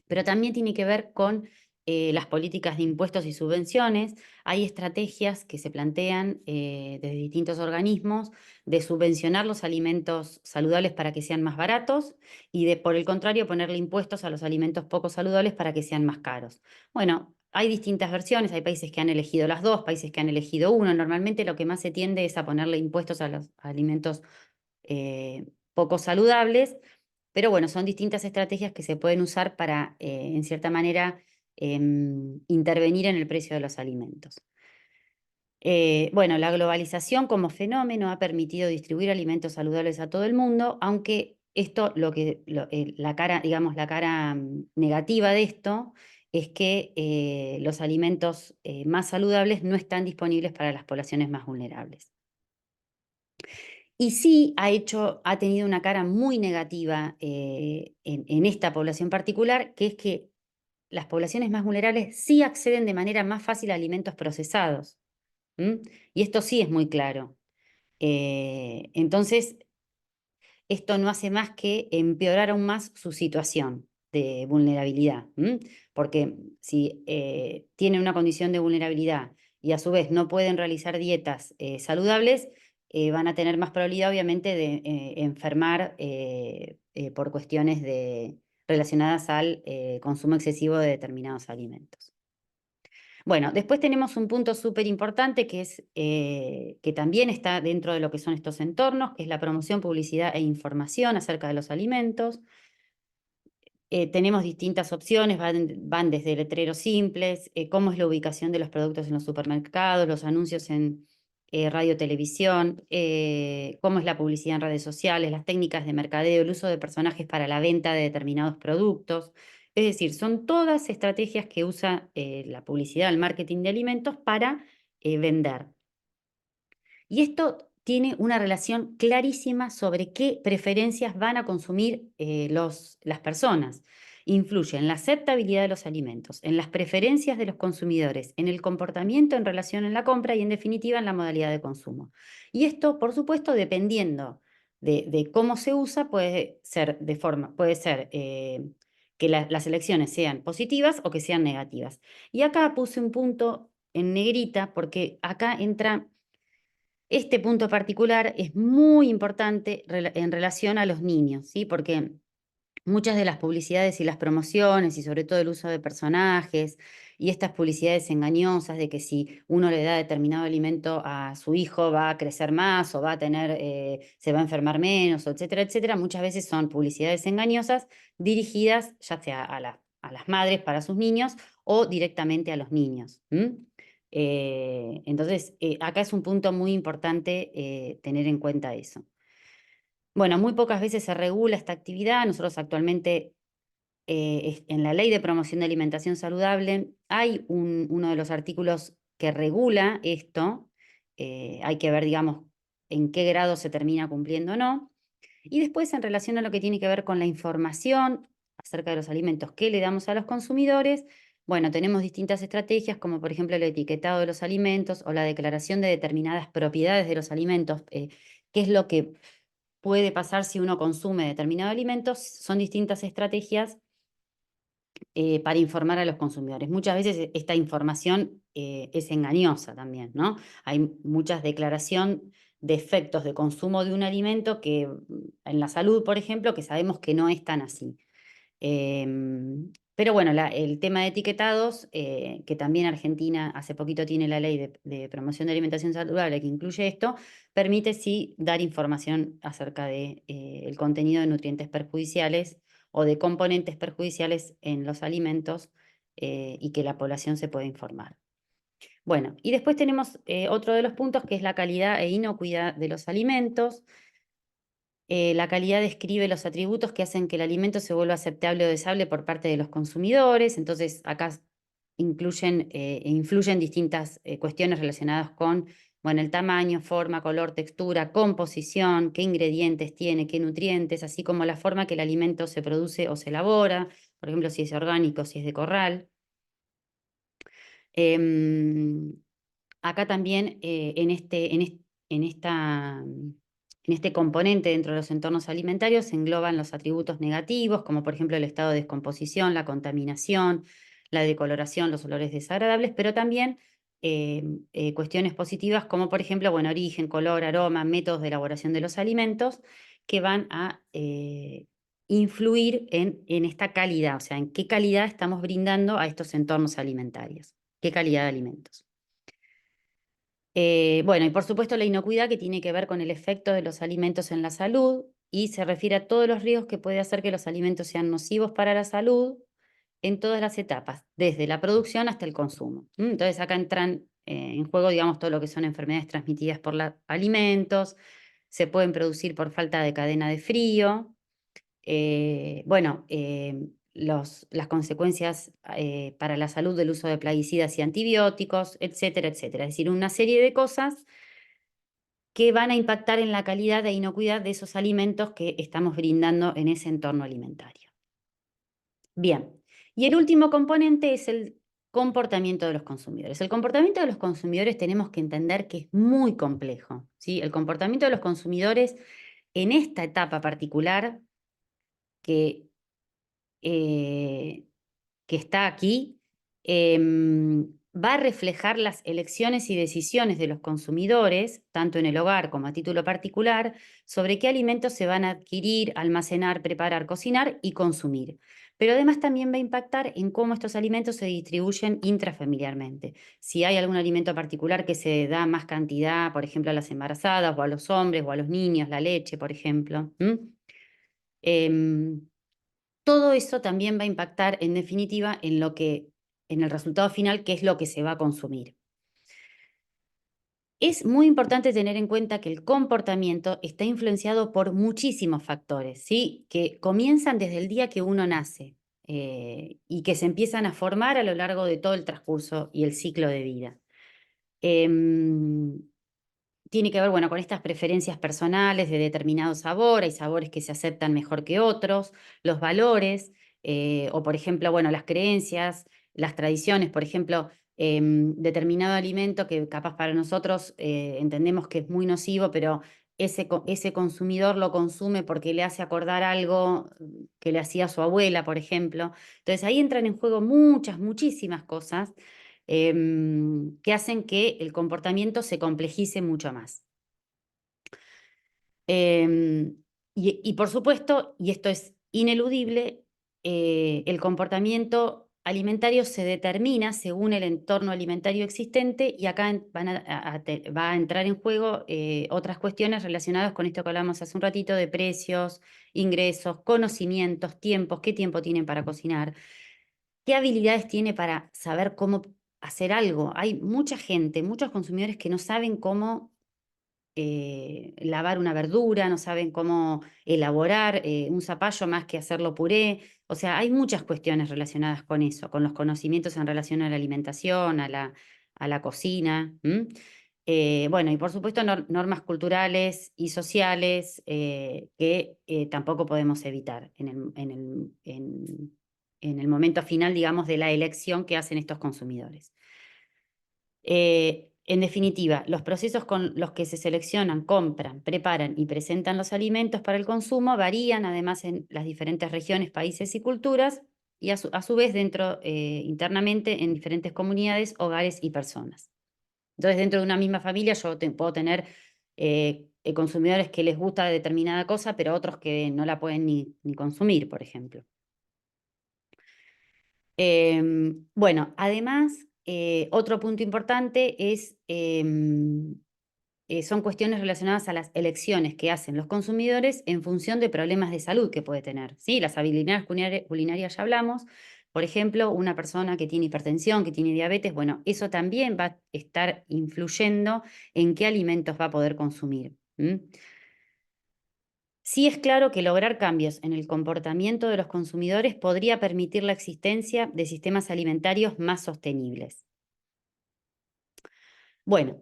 pero también tiene que ver con las políticas de impuestos y subvenciones. Hay estrategias que se plantean desde distintos organismos de subvencionar los alimentos saludables para que sean más baratos y de, por el contrario, ponerle impuestos a los alimentos poco saludables para que sean más caros. Bueno, hay distintas versiones, hay países que han elegido las dos, países que han elegido uno. Normalmente lo que más se tiende es a ponerle impuestos a los alimentos poco saludables, pero bueno, son distintas estrategias que se pueden usar para, en cierta manera, intervenir en el precio de los alimentos. Bueno, la globalización como fenómeno ha permitido distribuir alimentos saludables a todo el mundo, aunque esto, la cara, digamos, la cara negativa de esto es que los alimentos más saludables no están disponibles para las poblaciones más vulnerables. Y sí ha tenido una cara muy negativa en esta población particular, que es que las poblaciones más vulnerables sí acceden de manera más fácil a alimentos procesados. Y esto sí es muy claro. Entonces, esto no hace más que empeorar aún más su situación de vulnerabilidad. Porque si tienen una condición de vulnerabilidad y a su vez no pueden realizar dietas saludables, van a tener más probabilidad, obviamente, de enfermar por cuestiones relacionadas al consumo excesivo de determinados alimentos. Bueno, después tenemos un punto súper importante que también está dentro de lo que son estos entornos, que es la promoción, publicidad e información acerca de los alimentos. Tenemos distintas opciones, van desde letreros simples, cómo es la ubicación de los productos en los supermercados, los anuncios en radio, televisión, cómo es la publicidad en redes sociales, las técnicas de mercadeo, el uso de personajes para la venta de determinados productos. Es decir, son todas estrategias que usa la publicidad, el marketing de alimentos para vender. Y esto tiene una relación clarísima sobre qué preferencias van a consumir las personas. Influye en la aceptabilidad de los alimentos, en las preferencias de los consumidores, en el comportamiento en relación a la compra y, en definitiva, en la modalidad de consumo. Y esto, por supuesto, dependiendo de cómo se usa, puede ser que las elecciones sean positivas o que sean negativas. Y acá puse un punto en negrita porque acá entra este punto particular, es muy importante en relación a los niños, ¿sí? Porque muchas de las publicidades y las promociones, y sobre todo el uso de personajes y estas publicidades engañosas de que si uno le da determinado alimento a su hijo va a crecer más o se va a enfermar menos, etcétera, etcétera, muchas veces son publicidades engañosas dirigidas ya sea a las madres para sus niños o directamente a los niños. Entonces, acá es un punto muy importante tener en cuenta eso. Bueno, muy pocas veces se regula esta actividad. Nosotros actualmente, en la Ley de Promoción de Alimentación Saludable, hay uno de los artículos que regula esto. Hay que ver, digamos, en qué grado se termina cumpliendo o no. Y después, en relación a lo que tiene que ver con la información acerca de los alimentos que le damos a los consumidores, bueno, tenemos distintas estrategias, como por ejemplo el etiquetado de los alimentos o la declaración de determinadas propiedades de los alimentos, qué es lo que puede pasar si uno consume determinados alimentos. Son distintas estrategias para informar a los consumidores. Muchas veces esta información es engañosa también, ¿no? Hay muchas declaraciones de efectos de consumo de un alimento que en la salud, por ejemplo, que sabemos que no es tan así. Pero bueno, el tema de etiquetados, que también Argentina hace poquito tiene la ley de promoción de alimentación saludable que incluye esto, permite sí dar información acerca de el contenido de nutrientes perjudiciales o de componentes perjudiciales en los alimentos, y que la población se puede informar. Bueno, y después tenemos otro de los puntos que es la calidad e inocuidad de los alimentos. La calidad describe los atributos que hacen que el alimento se vuelva aceptable o deseable por parte de los consumidores. Entonces, acá incluyen e influyen distintas cuestiones relacionadas con, bueno, el tamaño, forma, color, textura, composición, qué ingredientes tiene, qué nutrientes, así como la forma que el alimento se produce o se elabora, por ejemplo, si es orgánico, si es de corral. Em, Acá también, en este componente dentro de los entornos alimentarios se engloban los atributos negativos, como por ejemplo el estado de descomposición, la contaminación, la decoloración, los olores desagradables, pero también cuestiones positivas como por ejemplo, bueno, origen, color, aroma, métodos de elaboración de los alimentos que van a influir en esta calidad, o sea, en qué calidad estamos brindando a estos entornos alimentarios, qué calidad de alimentos. Bueno, y por supuesto la inocuidad, que tiene que ver con el efecto de los alimentos en la salud y se refiere a todos los riesgos que puede hacer que los alimentos sean nocivos para la salud en todas las etapas, desde la producción hasta el consumo. Entonces acá entran en juego, digamos, todo lo que son enfermedades transmitidas por los alimentos, se pueden producir por falta de cadena de frío. Bueno, las consecuencias para la salud del uso de plaguicidas y antibióticos, etcétera, etcétera. Es decir, una serie de cosas que van a impactar en la calidad e inocuidad de esos alimentos que estamos brindando en ese entorno alimentario. Bien, y el último componente es el comportamiento de los consumidores. El comportamiento de los consumidores tenemos que entender que es muy complejo, ¿sí? El comportamiento de los consumidores en esta etapa particular que eh, que está aquí, va a reflejar las elecciones y decisiones de los consumidores, tanto en el hogar como a título particular, sobre qué alimentos se van a adquirir, almacenar, preparar, cocinar y consumir. Pero además también va a impactar en cómo estos alimentos se distribuyen intrafamiliarmente. Si hay algún alimento particular que se da más cantidad, por ejemplo, a las embarazadas o a los hombres o a los niños, la leche, por ejemplo. Todo eso también va a impactar, en definitiva, en el resultado final, que es lo que se va a consumir. Es muy importante tener en cuenta que el comportamiento está influenciado por muchísimos factores, ¿sí? Que comienzan desde el día que uno nace, y que se empiezan a formar a lo largo de todo el transcurso y el ciclo de vida. Em, Tiene que ver, bueno, con estas preferencias personales de determinado sabor. Hay sabores que se aceptan mejor que otros, los valores, o por ejemplo, bueno, las creencias, las tradiciones. Por ejemplo, determinado alimento que capaz para nosotros entendemos que es muy nocivo, pero ese consumidor lo consume porque le hace acordar algo que le hacía su abuela, por ejemplo. Entonces ahí entran en juego muchísimas cosas que hacen que el comportamiento se complejice mucho más. Em, y por supuesto, y esto es ineludible, el comportamiento alimentario se determina según el entorno alimentario existente, y acá va a entrar en juego otras cuestiones relacionadas con esto que hablamos hace un ratito de precios, ingresos, conocimientos, tiempos, qué tiempo tienen para cocinar, qué habilidades tiene para saber cómo hacer algo. Hay mucha gente, muchos consumidores que no saben cómo lavar una verdura, no saben cómo elaborar un zapallo más que hacerlo puré. O sea, hay muchas cuestiones relacionadas con eso, con los conocimientos en relación a la alimentación, a la cocina. Bueno, y por supuesto normas culturales y sociales que tampoco podemos evitar en el momento final, digamos, de la elección que hacen estos consumidores. En definitiva, los procesos con los que se seleccionan, compran, preparan y presentan los alimentos para el consumo varían además en las diferentes regiones, países y culturas, y a su vez internamente en diferentes comunidades, hogares y personas. Entonces, dentro de una misma familia yo puedo tener consumidores que les gusta determinada cosa, pero otros que no la pueden ni consumir, por ejemplo. Bueno, además, otro punto importante es, son cuestiones relacionadas a las elecciones que hacen los consumidores en función de problemas de salud que puede tener. ¿Sí? Las habilidades culinarias ya hablamos. Por ejemplo, una persona que tiene hipertensión, que tiene diabetes, bueno, eso también va a estar influyendo en qué alimentos va a poder consumir. Sí es claro que lograr cambios en el comportamiento de los consumidores podría permitir la existencia de sistemas alimentarios más sostenibles. Bueno,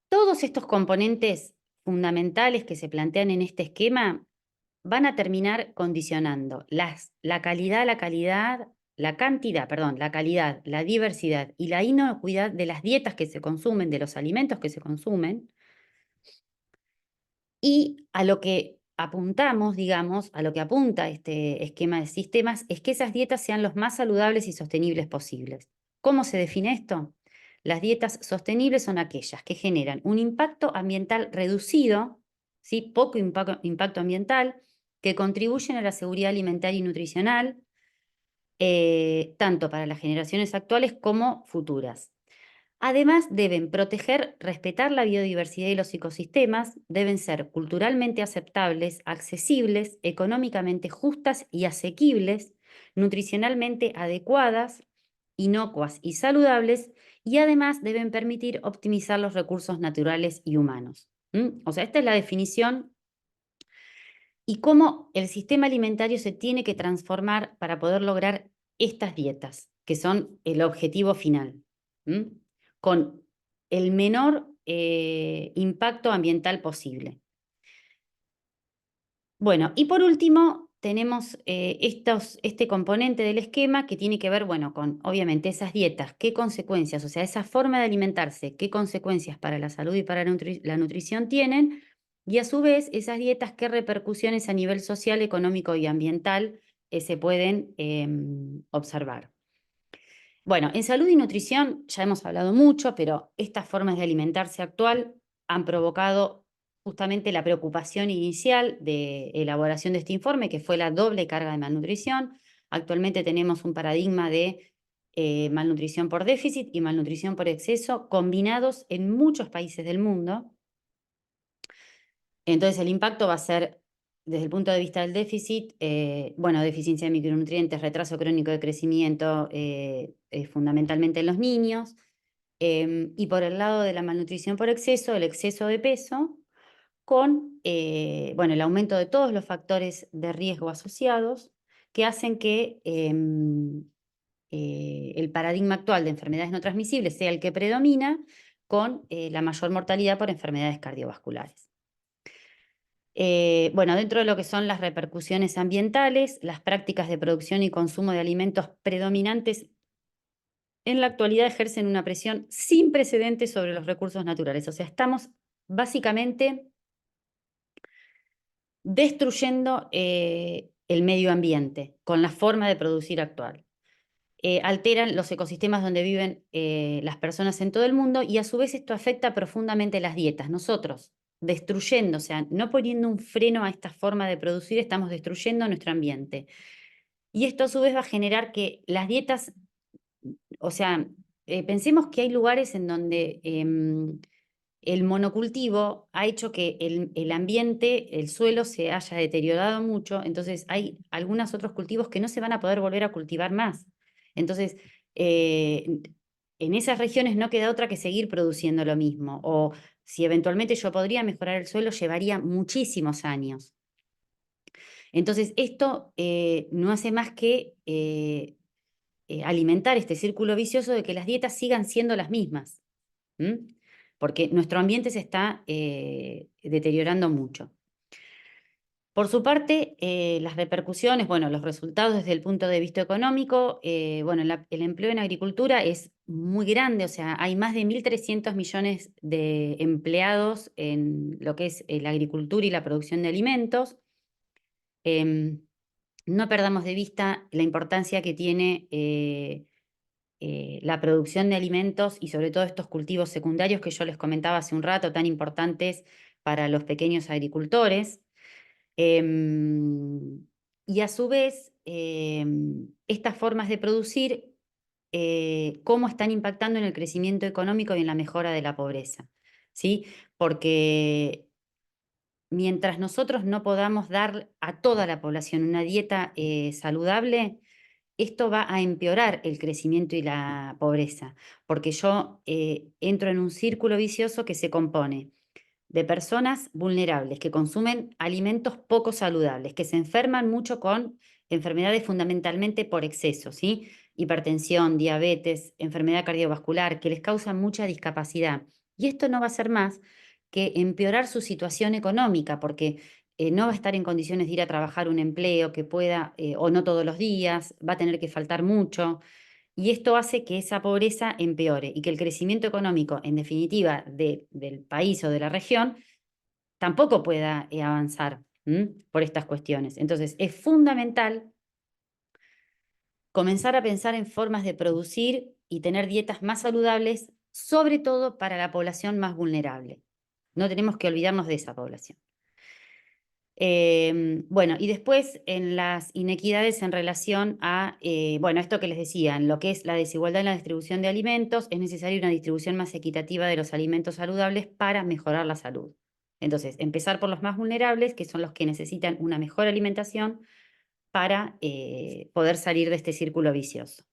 todos estos componentes fundamentales que se plantean en este esquema van a terminar condicionando la calidad, la calidad, la diversidad y la inocuidad de las dietas que se consumen, de los alimentos que se consumen, y a lo que apuntamos, digamos, a lo que apunta este esquema de sistemas, es que esas dietas sean los más saludables y sostenibles posibles. ¿Cómo se define esto? Las dietas sostenibles son aquellas que generan un impacto ambiental reducido, ¿sí? Poco impacto ambiental, que contribuyen a la seguridad alimentaria y nutricional, tanto para las generaciones actuales como futuras. Además, deben proteger, respetar la biodiversidad y los ecosistemas, deben ser culturalmente aceptables, accesibles, económicamente justas y asequibles, nutricionalmente adecuadas, inocuas y saludables, y además deben permitir optimizar los recursos naturales y humanos. O sea, esta es la definición y cómo el sistema alimentario se tiene que transformar para poder lograr estas dietas, que son el objetivo final, con el menor impacto ambiental posible. Bueno, y por último, tenemos este componente del esquema que tiene que ver, bueno, con obviamente esas dietas, qué consecuencias, o sea, esa forma de alimentarse, qué consecuencias para la salud y para la nutrición tienen, y a su vez esas dietas, qué repercusiones a nivel social, económico y ambiental se pueden observar. Bueno, en salud y nutrición ya hemos hablado mucho, pero estas formas de alimentarse actual han provocado justamente la preocupación inicial de elaboración de este informe, que fue la doble carga de malnutrición. Actualmente tenemos un paradigma de malnutrición por déficit y malnutrición por exceso combinados en muchos países del mundo. Entonces el impacto va a ser, desde el punto de vista del déficit, bueno, deficiencia de micronutrientes, retraso crónico de crecimiento, fundamentalmente en los niños, y por el lado de la malnutrición por exceso, el exceso de peso, con bueno, el aumento de todos los factores de riesgo asociados que hacen que el paradigma actual de enfermedades no transmisibles sea el que predomina, con la mayor mortalidad por enfermedades cardiovasculares. Bueno, dentro de lo que son las repercusiones ambientales, las prácticas de producción y consumo de alimentos predominantes en la actualidad ejercen una presión sin precedentes sobre los recursos naturales. O sea, estamos básicamente destruyendo el medio ambiente con la forma de producir actual. Alteran los ecosistemas donde viven las personas en todo el mundo, y a su vez esto afecta profundamente las dietas. Nosotros, destruyendo, o sea, no poniendo un freno a esta forma de producir, estamos destruyendo nuestro ambiente. Y esto a su vez va a generar que las dietas, o sea, pensemos que hay lugares en donde el monocultivo ha hecho que el ambiente, el suelo se haya deteriorado mucho, entonces hay algunos otros cultivos que no se van a poder volver a cultivar más. Entonces, en esas regiones no queda otra que seguir produciendo lo mismo, o si eventualmente yo podría mejorar el suelo, llevaría muchísimos años. Entonces, esto no hace más que alimentar este círculo vicioso de que las dietas sigan siendo las mismas, porque nuestro ambiente se está deteriorando mucho. Por su parte, las repercusiones, bueno, los resultados desde el punto de vista económico, bueno, el empleo en agricultura es muy grande, o sea, hay más de 1.300 millones de empleados en lo que es la agricultura y la producción de alimentos. No perdamos de vista la importancia que tiene la producción de alimentos y sobre todo estos cultivos secundarios que yo les comentaba hace un rato, tan importantes para los pequeños agricultores. Y a su vez, estas formas de producir, cómo están impactando en el crecimiento económico y en la mejora de la pobreza, ¿sí? Porque mientras nosotros no podamos dar a toda la población una dieta saludable, esto va a empeorar el crecimiento y la pobreza, porque yo entro en un círculo vicioso que se compone de personas vulnerables que consumen alimentos poco saludables, que se enferman mucho con enfermedades fundamentalmente por exceso, ¿sí? Hipertensión, diabetes, enfermedad cardiovascular, que les causan mucha discapacidad. Y esto no va a ser más que empeorar su situación económica, porque no va a estar en condiciones de ir a trabajar un empleo que pueda, o no todos los días, va a tener que faltar mucho. Y esto hace que esa pobreza empeore y que el crecimiento económico, en definitiva, del país o de la región, tampoco pueda avanzar por estas cuestiones. Entonces, es fundamental comenzar a pensar en formas de producir y tener dietas más saludables, sobre todo para la población más vulnerable. No tenemos que olvidarnos de esa población. Bueno, y después en las inequidades en relación a, bueno, esto que les decía, en lo que es la desigualdad en la distribución de alimentos, es necesaria una distribución más equitativa de los alimentos saludables para mejorar la salud. Entonces, empezar por los más vulnerables, que son los que necesitan una mejor alimentación para poder salir de este círculo vicioso.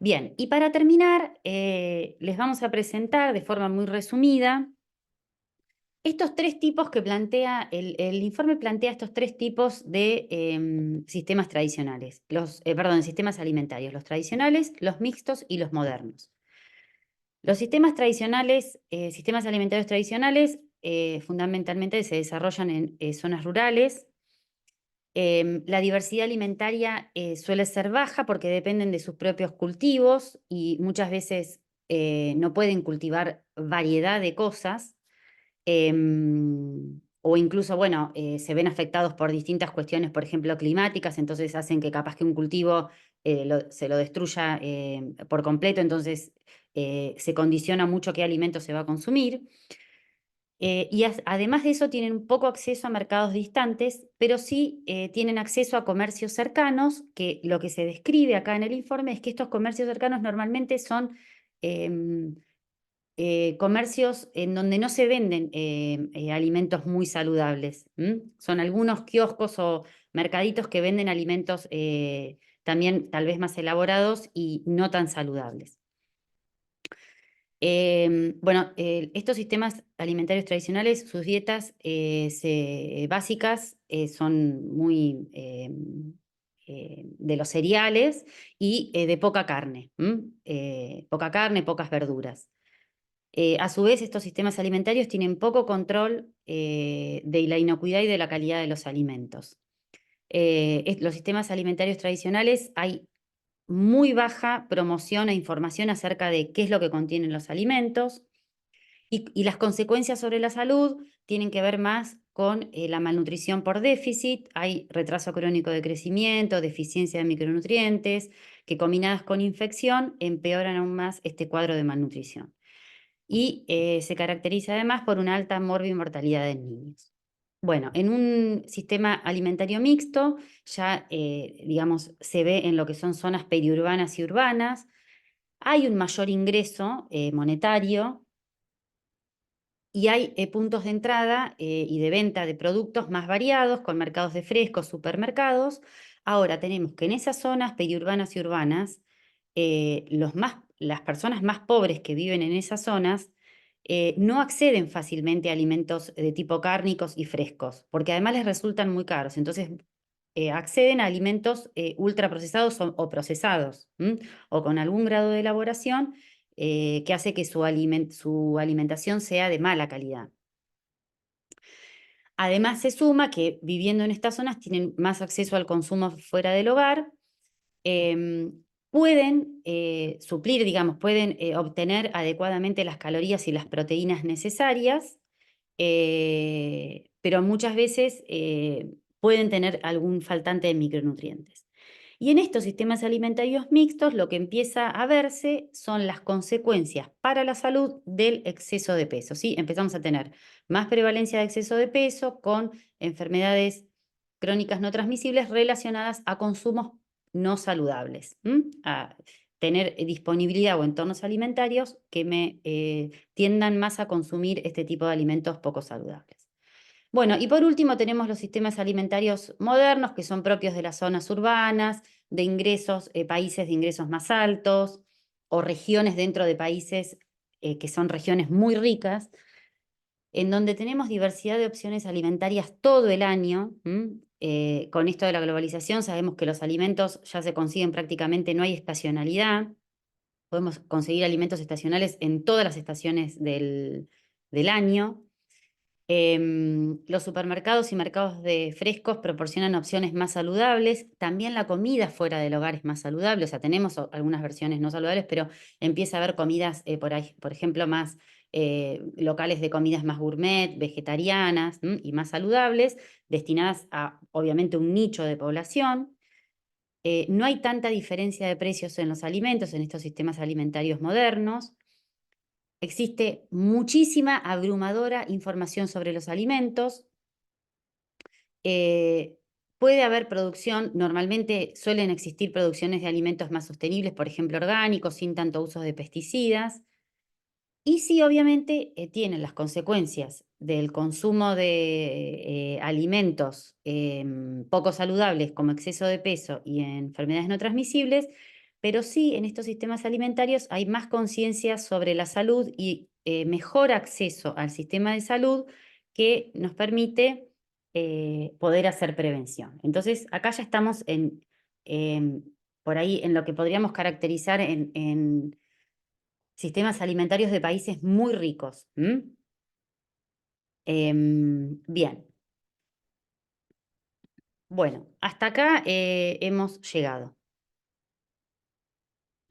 Bien, y para terminar, les vamos a presentar de forma muy resumida estos tres tipos que plantea, el informe plantea estos tres tipos de sistemas tradicionales, perdón, sistemas alimentarios, los tradicionales, los mixtos y los modernos. Los sistemas tradicionales, sistemas alimentarios tradicionales, fundamentalmente se desarrollan en zonas rurales. La diversidad alimentaria suele ser baja porque dependen de sus propios cultivos y muchas veces no pueden cultivar variedad de cosas. O incluso, bueno, se ven afectados por distintas cuestiones, por ejemplo, climáticas, entonces hacen que capaz que un cultivo se lo destruya por completo, entonces se condiciona mucho qué alimento se va a consumir. Y además de eso tienen poco acceso a mercados distantes, pero sí tienen acceso a comercios cercanos, que lo que se describe acá en el informe es que estos comercios cercanos normalmente son em, comercios en donde no se venden alimentos muy saludables. Son algunos kioscos o mercaditos que venden alimentos también tal vez más elaborados y no tan saludables. Bueno, estos sistemas alimentarios tradicionales, sus dietas básicas son muy de los cereales y de poca carne, poca carne, pocas verduras. A su vez, estos sistemas alimentarios tienen poco control de la inocuidad y de la calidad de los alimentos. Los sistemas alimentarios tradicionales hay muy baja promoción e información acerca de qué es lo que contienen los alimentos y las consecuencias sobre la salud tienen que ver más con la malnutrición por déficit, hay retraso crónico de crecimiento, deficiencia de micronutrientes, que combinadas con infección empeoran aún más este cuadro de malnutrición. Y se caracteriza además por una alta mortalidad en niños. Bueno, en un sistema alimentario mixto ya, digamos, se ve en lo que son zonas periurbanas y urbanas, hay un mayor ingreso monetario y hay puntos de entrada y de venta de productos más variados, con mercados de frescos, supermercados. Ahora tenemos que en esas zonas periurbanas y urbanas, las personas más pobres que viven en esas zonas no acceden fácilmente a alimentos de tipo cárnicos y frescos, porque además les resultan muy caros. Entonces, acceden a alimentos ultraprocesados o procesados, o con algún grado de elaboración que hace que su alimentación sea de mala calidad. Además, se suma que viviendo en estas zonas tienen más acceso al consumo fuera del hogar, pueden suplir, digamos, pueden obtener adecuadamente las calorías y las proteínas necesarias, pero muchas veces pueden tener algún faltante de micronutrientes. Y en estos sistemas alimentarios mixtos lo que empieza a verse son las consecuencias para la salud del exceso de peso, ¿sí? Empezamos a tener más prevalencia de exceso de peso con enfermedades crónicas no transmisibles relacionadas a consumos no saludables, a tener disponibilidad o entornos alimentarios que me tiendan más a consumir este tipo de alimentos poco saludables. Bueno, y por último tenemos los sistemas alimentarios modernos que son propios de las zonas urbanas, de ingresos, países de ingresos más altos o regiones dentro de países que son regiones muy ricas, en donde tenemos diversidad de opciones alimentarias todo el año. Con esto de la globalización sabemos que los alimentos ya se consiguen prácticamente, no hay estacionalidad. Podemos conseguir alimentos estacionales en todas las estaciones del año. Los supermercados y mercados de frescos proporcionan opciones más saludables. También la comida fuera del hogar es más saludable. O sea, tenemos algunas versiones no saludables, pero empieza a haber comidas, por ahí, por ejemplo, más locales de comidas más gourmet, vegetarianas y más saludables, destinadas a, obviamente, un nicho de población. No hay tanta diferencia de precios en los alimentos, en estos sistemas alimentarios modernos. Existe muchísima, abrumadora información sobre los alimentos. Puede haber producción, normalmente suelen existir producciones de alimentos más sostenibles, por ejemplo, orgánicos, sin tanto uso de pesticidas. Y sí, obviamente, tienen las consecuencias del consumo de alimentos poco saludables como exceso de peso y enfermedades no transmisibles, pero sí en estos sistemas alimentarios hay más conciencia sobre la salud y mejor acceso al sistema de salud que nos permite poder hacer prevención. Entonces, acá ya estamos em, por ahí en lo que podríamos caracterizar en sistemas alimentarios de países muy ricos. Bien, bueno, hasta acá hemos llegado.